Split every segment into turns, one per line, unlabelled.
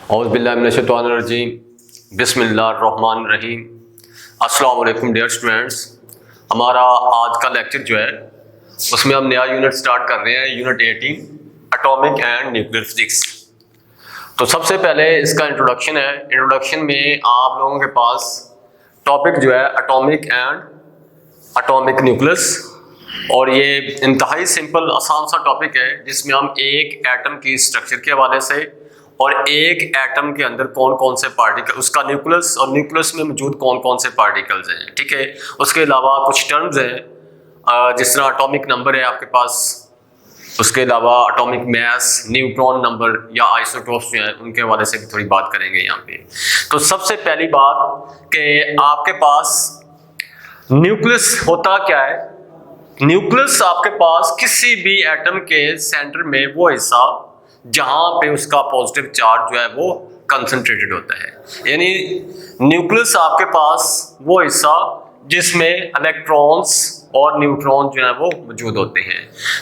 औज़ुबिल्लाहिमिनश्शैतानिर्रजीम बिस्मिल्लाहिर्रहमानिर्रहीम। अस्सलाम वालेकुम डियर स्टूडेंट्स। हमारा आज का लेक्चर जो है उसमें हम नया यूनिट स्टार्ट कर रहे हैं, unit 18 atomic and nuclear physics. तो सबसे पहले इसका इंट्रोडक्शन है। इंट्रोडक्शन में आप लोगों के पास टॉपिक जो है एटॉमिक एंड एटॉमिक न्यूक्लियस, और ये इंतहाई सिंपल आसान सा टॉपिक है जिसमें हम एक एटम की स्ट्रक्चर के हवाले से और एक एटम के अंदर कौन कौन से पार्टिकल, उसका न्यूक्लियस और न्यूक्लियस में मौजूद कौन कौन से पार्टिकल्स हैं, ठीक है। उसके अलावा कुछ टर्म्स हैं जिस तरह एटॉमिक नंबर है आपके पास, उसके अलावा एटॉमिक मास, न्यूट्रॉन नंबर या आइसोटोप्स जो हैं उनके हवाले से भी थोड़ी बात करेंगे यहाँ पे। तो सबसे पहली बात कि आपके पास न्यूक्लियस होता क्या है। न्यूक्लियस आपके पास किसी भी एटम के सेंटर में वो हिस्सा जहां पे उसका पॉजिटिव चार्ज जो है वो कंसंट्रेटेड होता है, यानी न्यूक्लियस आपके पास वो हिस्सा जिसमें इलेक्ट्रॉन्स और न्यूट्रॉन जो है वो मौजूद होते हैं।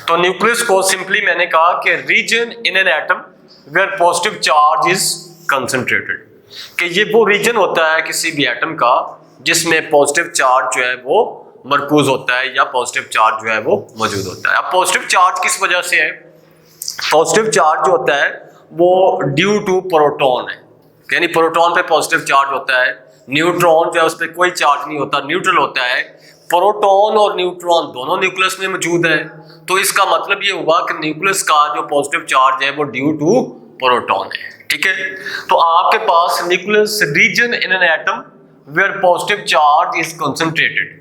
तो न्यूक्लियस को सिंपली मैंने कहा कि region in an atom where positive charge is concentrated, कि ये वो रीजन होता है किसी भी एटम का जिसमें पॉजिटिव चार्ज जो है वो मरकूज होता है या पॉजिटिव चार्ज जो है वो मौजूद होता है। अब पॉजिटिव चार्ज किस वजह से है? पॉजिटिव चार्ज जो होता है वो ड्यू टू प्रोटॉन है, यानी प्रोटॉन पे पॉजिटिव चार्ज होता है, न्यूट्रॉन जो है उस पर कोई चार्ज नहीं होता, न्यूट्रल होता है। प्रोटॉन और न्यूट्रॉन दोनों न्यूक्लियस में मौजूद है, तो इसका मतलब ये हुआ कि न्यूक्लियस का जो पॉजिटिव चार्ज है वो ड्यू टू प्रोटॉन है, ठीक है। तो आपके पास nucleus region in an atom where positive charge is concentrated,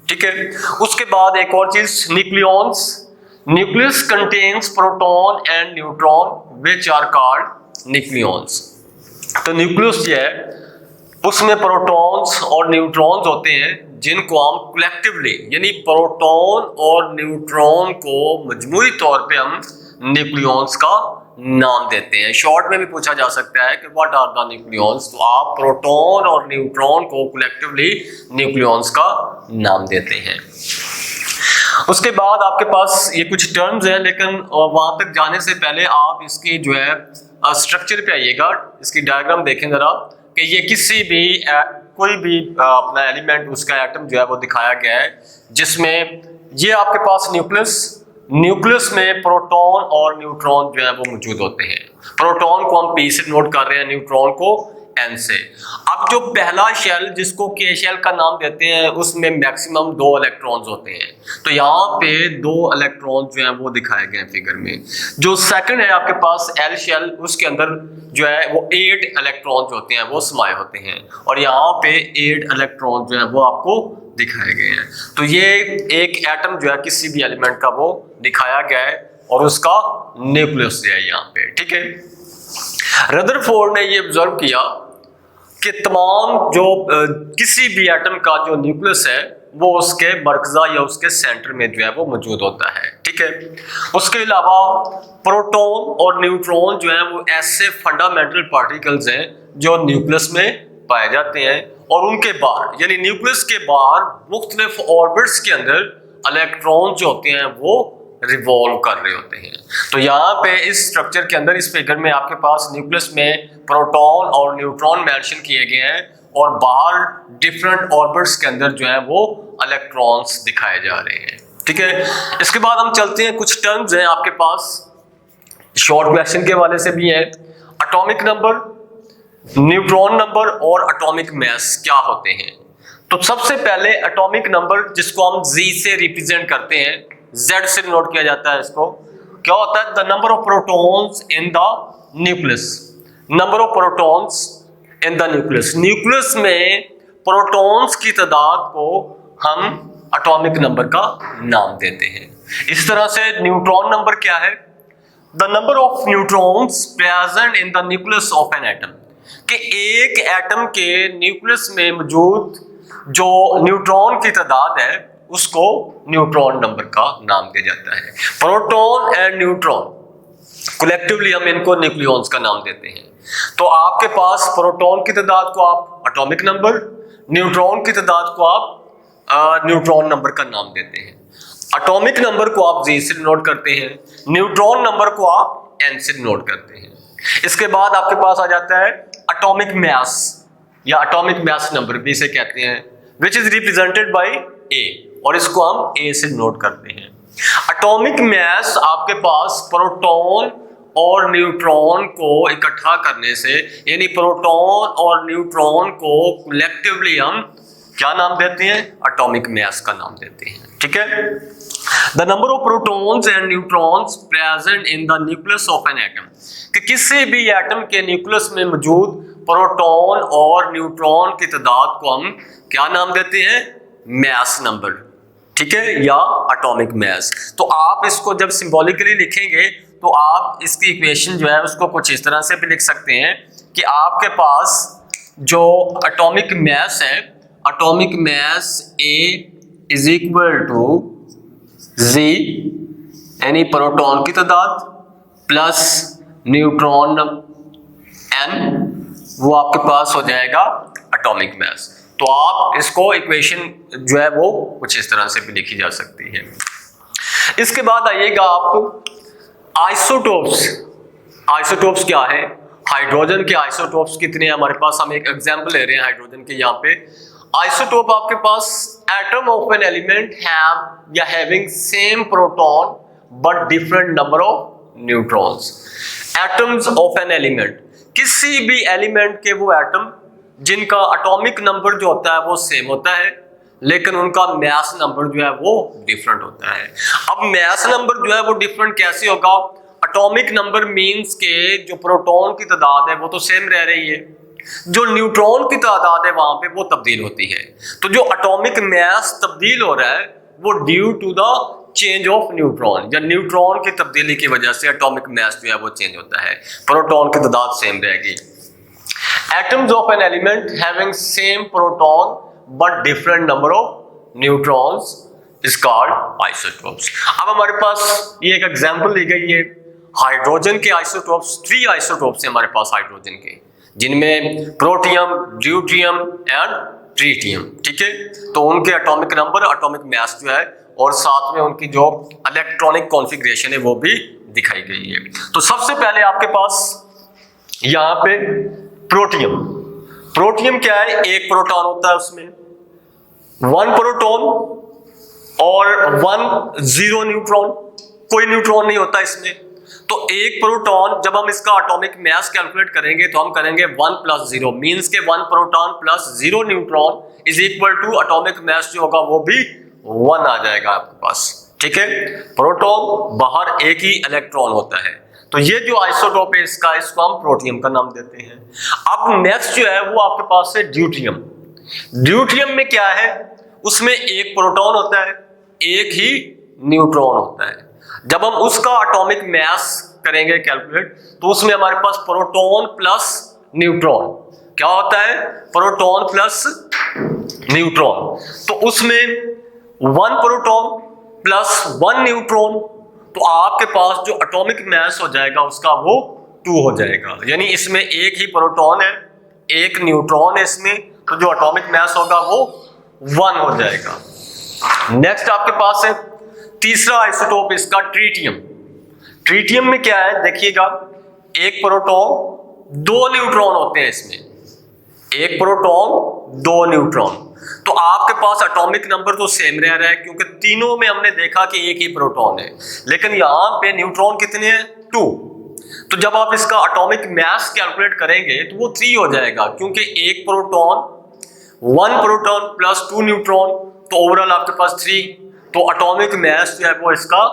ठीक है। उसके बाद एक और चीज, nucleons. Nucleus contains proton and neutron which are called nucleons. तो न्यूक्लियस जो है उसमें प्रोटॉन्स और न्यूट्रॉन्स होते हैं जिनको हम कलेक्टिवली, यानी प्रोटॉन और न्यूट्रॉन को मजमूई तौर पे हम न्यूक्लियॉन्स का नाम देते हैं। शॉर्ट में भी पूछा जा सकता है कि व्हाट आर द न्यूक्लियॉन्स, तो आप प्रोटॉन और न्यूट्रॉन को कलेक्टिवली न्यूक्लियॉन्स का नाम देते हैं। उसके बाद आपके पास ये कुछ टर्म्स हैं, लेकिन वहां तक जाने से पहले आप इसकी जो है स्ट्रक्चर पे आइएगा। इसकी डायग्राम देखें जरा, कि ये किसी भी कोई भी अपना एलिमेंट, उसका एटम जो है वो दिखाया गया है जिसमें ये आपके पास न्यूक्लियस में प्रोटॉन और न्यूट्रॉन जो है वो मौजूद होते हैं। प्रोटॉन को हम P से नोट कर रहे हैं, न्यूट्रॉन को N से। अब जो पहला शेल जिसको K शेल का नाम देते हैं उसमें मैक्सिमम 2 इलेक्ट्रॉन्स होते हैं, तो यहाँ पे 2 इलेक्ट्रॉन जो हैं वो दिखाए गए हैं फिगर में। जो सेकंड है आपके पास L शेल, उसके अंदर जो है वो 8 इलेक्ट्रॉन जो होते हैं वो समाये होते हैं, और यहाँ पे 8 इलेक्ट्रॉन जो है वो आपको दिखाए गए हैं। तो ये एक एटम जो है किसी भी एलिमेंट का वो दिखाया गया है और उसका न्यूक्लियस है यहाँ पे, ठीक है। रदरफोर्ड ने ये ऑब्जर्व किया कि तमाम जो किसी भी एटम का जो न्यूक्लियस है वो उसके मरकज़ा या उसके सेंटर में जो है वो मौजूद होता है, ठीक है। उसके अलावा प्रोटॉन और न्यूट्रॉन जो है वो ऐसे फंडामेंटल पार्टिकल्स हैं जो न्यूक्लियस में पाए जाते हैं, और उनके बाहर, यानी न्यूक्लियस के बाहर मुख्तलिफ ऑर्बिट्स के अंदर इलेक्ट्रॉन जो होते हैं वो रिवॉल्व कर रहे होते हैं। तो यहाँ पे इस स्ट्रक्चर के अंदर, इस फिगर में आपके पास न्यूक्लियस में प्रोटॉन और न्यूट्रॉन मेंशन किए गए हैं, और बाहर डिफरेंट ऑर्बिट्स के अंदर जो है वो इलेक्ट्रॉन्स दिखाए जा रहे हैं, ठीक है। इसके बाद हम चलते हैं, कुछ टर्म्स हैं आपके पास शॉर्ट क्वेश्चन के हवाले से भी है। एटॉमिक नंबर, न्यूट्रॉन नंबर और एटॉमिक मास क्या होते हैं। तो सबसे पहले एटॉमिक नंबर, जिसको हम Z से रिप्रेजेंट करते हैं, Z से नोट किया जाता है इसको, क्या होता है? The number of protons in the nucleus. Number of protons in the nucleus, nucleus में प्रोटॉन्स की तादाद को हम एटॉमिक नंबर का नाम देते हैं। इस तरह से न्यूट्रॉन नंबर क्या है? The number of neutrons present in the nucleus of an atom, कि एक एटम के न्यूक्लियस में मौजूद जो न्यूट्रॉन की तादाद है उसको न्यूट्रॉन नंबर का नाम दिया जाता है। प्रोटॉन एंड न्यूट्रॉन कलेक्टिवली हम इनको न्यूक्लियॉन्स का नाम देते हैं। तो आपके पास प्रोटॉन की तादाद को आप एटॉमिक नंबर, न्यूट्रॉन की तादाद को आप न्यूट्रॉन नंबर का नाम देते हैं। एटॉमिक नंबर को आप Z से नोट करते हैं, न्यूट्रॉन नंबर को आप N से नोट करते हैं। इसके बाद आपके पास आ जाता है एटॉमिक मास या एटॉमिक मास नंबर भी इसे कहते हैं, विच इज रिप्रेजेंटेड बाय ए, और इसको हम ए से नोट करते हैं। एटॉमिक मास आपके पास प्रोटॉन और न्यूट्रॉन को इकट्ठा करने से, यानी प्रोटॉन और न्यूट्रॉन को कलेक्टिवली हम क्या नाम देते हैं? एटॉमिक मास का नाम देते हैं। ठीक है। The number of protons and neutrons present in the nucleus of an atom, कि किसी भी एटम के न्यूक्लियस में मौजूद प्रोटॉन और न्यूट्रॉन की तादाद को हम क्या नाम देते हैं? Mass number. ठीक है, या एटॉमिक मास। तो आप इसको जब सिंबॉलिकली लिखेंगे तो आप इसकी इक्वेशन जो है उसको कुछ इस तरह से भी लिख सकते हैं कि आपके पास जो एटॉमिक मास है, atomic mass A is equal to Z, यानी प्रोटॉन की तादाद प्लस न्यूट्रॉन N, वो आपके पास हो जाएगा एटॉमिक मास। तो आप इसको इक्वेशन जो है वो कुछ इस तरह से भी लिखी जा सकती है। इसके बाद आइएगा आप आइसोटोप्स। आइसोटोप्स क्या है? हाइड्रोजन के आइसोटोप्स कितने हैं हमारे पास? हम एक एग्जांपल ले रहे हैं हाइड्रोजन के। यहाँ पे आइसोटोप आपके पास atom of an element have या having same proton but different number of neutrons. Atoms of an element, किसी भी एलिमेंट के वो एटम जिनका एटॉमिक नंबर जो होता है वो सेम होता है, लेकिन उनका मास नंबर जो है वो डिफरेंट होता है। अब मास नंबर जो है वो डिफरेंट कैसे होगा? एटॉमिक नंबर मींस के जो प्रोटॉन की तादाद है वो तो सेम रह रही है, जो न्यूट्रॉन की तादाद है वहां पे वो तब्दील होती है। तो जो एटॉमिक मास तब्दील हो रहा है वो due to the change of neutron, या न्यूट्रॉन की तब्दीली की वजह से एटॉमिक मास जो है वो चेंज होता है, प्रोटॉन की तादाद सेम रहेगी। Atoms of an element having same proton but different number of neutrons is called isotopes। अब हमारे पास ये एक एग्जांपल दी गई है हाइड्रोजन के आइसोटोप्स। 3 आइसोटोप्स हैं हमारे पास हाइड्रोजन के, जिनमें प्रोटियम, ड्यूटियम एंड ट्रीटियम। ठीक है, तो उनके एटॉमिक नंबर, एटॉमिक मास जो है और साथ में उनकी जो इलेक्ट्रॉनिक कॉन्फ़िगरेशन है वो भी दिखाई गई है। तो सबसे पहले आपके पास यहाँ पे प्रोटियम। प्रोटियम क्या है? एक प्रोटॉन होता है उसमें, 1 प्रोटॉन और 1 0 न्यूट्रॉन, कोई न्यूट्रॉन नहीं होता इसमें। तो एक प्रोटॉन, जब हम इसका एटॉमिक मास कैलकुलेट करेंगे तो हम करेंगे 1 + 0, मींस के 1 proton plus 0 neutron is equal to atomic mass जो होगा वो भी 1 आ जाएगा आपके पास। ठीक है, प्रोटॉन बाहर एक ही इलेक्ट्रॉन होता है। तो ये जो आइसोटोप है इसका, इसको हम प्रोटियम का नाम देते हैं। अब नेक्स्ट जो है वो आपके पास है ड्यूटियम। ड्यूटियम में क्या है? उसमें एक प्रोटॉन होता है, एक ही न्यूट्रॉन होता है। जब हम उसका एटॉमिक मास करेंगे कैलकुलेट तो उसमें हमारे पास प्रोटॉन प्लस न्यूट्रॉन क्या होता है? Proton plus neutron. तो उसमें 1 प्रोटॉन प्लस 1 न्यूट्रॉन, तो आपके पास जो एटॉमिक मास हो जाएगा उसका वो 2 हो जाएगा। यानी इसमें एक ही प्रोटॉन है, एक न्यूट्रॉन है इसमें, तो जो एटॉमिक मास होगा वो 1 हो जाएगा। नेक्स्ट आपके पास है तीसरा आइसोटोप इसका, ट्रीटियम। ट्रीटियम में क्या है देखिएगा, एक प्रोटॉन 2 न्यूट्रॉन होते हैं इसमें, एक प्रोटॉन 2 न्यूट्रॉन। तो आपके पास एटॉमिक नंबर तो सेम रह रहा है क्योंकि तीनों में हमने देखा कि एक ही प्रोटॉन है, लेकिन यहां पे न्यूट्रॉन कितने हैं? 2। तो जब आप इसका एटॉमिक मास कैलकुलेट करेंगे तो वो 3 हो जाएगा, क्योंकि एक प्रोटॉन 1 प्रोटॉन प्लस 2 न्यूट्रॉन, तो ओवरऑल आपके पास 3, तो एटॉमिक मास जो है वो इसका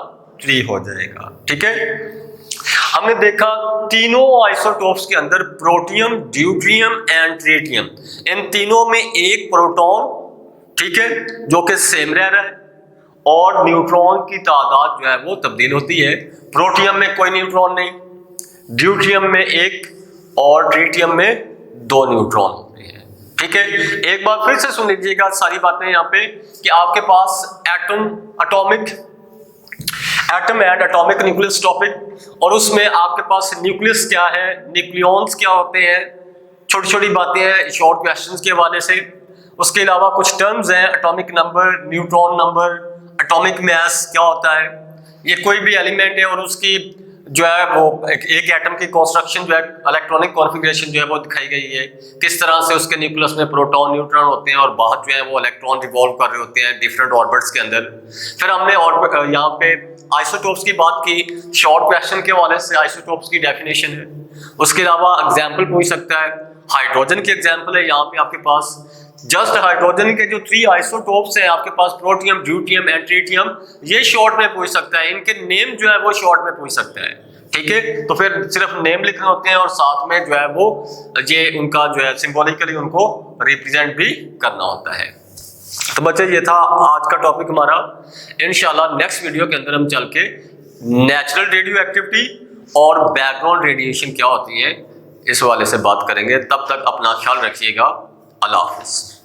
3 हो जाएगा। ठीक है, हमने देखा तीनों आइसोटोप्स के अंदर प्रोटियम, ड्यूटियम एंड ट्रीटियम, इन तीनों में एक प्रोटॉन, ठीक है, जो कि सेम रह रहा है, और न्यूट्रॉन की तादाद जो है वो तब्दील होती है। प्रोटियम में कोई न्यूट्रॉन नहीं, ड्यूटियम में 1 और ट्रीटियम में 2 न्यूट्रॉन होते हैं। ठीक है, एक बार फिर से सुन लीजिएगा सारी बातें यहाँ पे कि आपके पास atom and atomic nucleus topic, और उसमें आपके पास न्यूक्लियस क्या है, न्यूक्लियॉन्स क्या होते हैं, छोटी छोटी बातें हैं शॉर्ट क्वेश्चंस के हवाले से। उसके अलावा कुछ टर्म्स हैं, atomic number, neutron number, atomic mass क्या होता है, ये कोई भी एलिमेंट है और उसकी जो है वो एक एटम की कंस्ट्रक्शन जो है, इलेक्ट्रॉनिक कॉन्फ़िगरेशन जो है वो दिखाई गई है, किस तरह से उसके न्यूक्लियस में प्रोटॉन न्यूट्रॉन होते हैं और बाहर जो है वो इलेक्ट्रॉन रिवॉल्व कर रहे होते हैं डिफरेंट ऑर्बिट्स के अंदर। फिर हमने यहाँ पे आइसोटोप्स की बात की, शॉर्ट क्वेश्चन के हवाले से आइसोटोप्स की डेफिनेशन है। उसके अलावा एग्जाम्पल पूछ सकता है, हाइड्रोजन की एग्जाम्पल है यहाँ पे आपके पास, जस्ट हाइड्रोजन के जो 3 आइसोटोप्स हैं आपके पास, प्रोटियम, ड्यूटियम एंड ट्रिटियम, ये शॉर्ट में पूछ सकता है, इनके नेम जो है वो शॉर्ट में पूछ सकता है। ठीक है, तो फिर सिर्फ नेम लिखने होते हैं और साथ में जो है वो ये उनका जो है सिंबॉलिकली उनको रिप्रेजेंट भी करना होता है। तो बच्चे ये था आज का टॉपिक हमारा। इंशाल्लाह नेक्स्ट वीडियो के अंदर हम चल के नेचुरल रेडियो एक्टिविटी और बैकग्राउंड रेडिएशन क्या होती है इस वाले से बात करेंगे। तब तक अपना ख्याल रखिएगा। अल्लाह हाफिज़।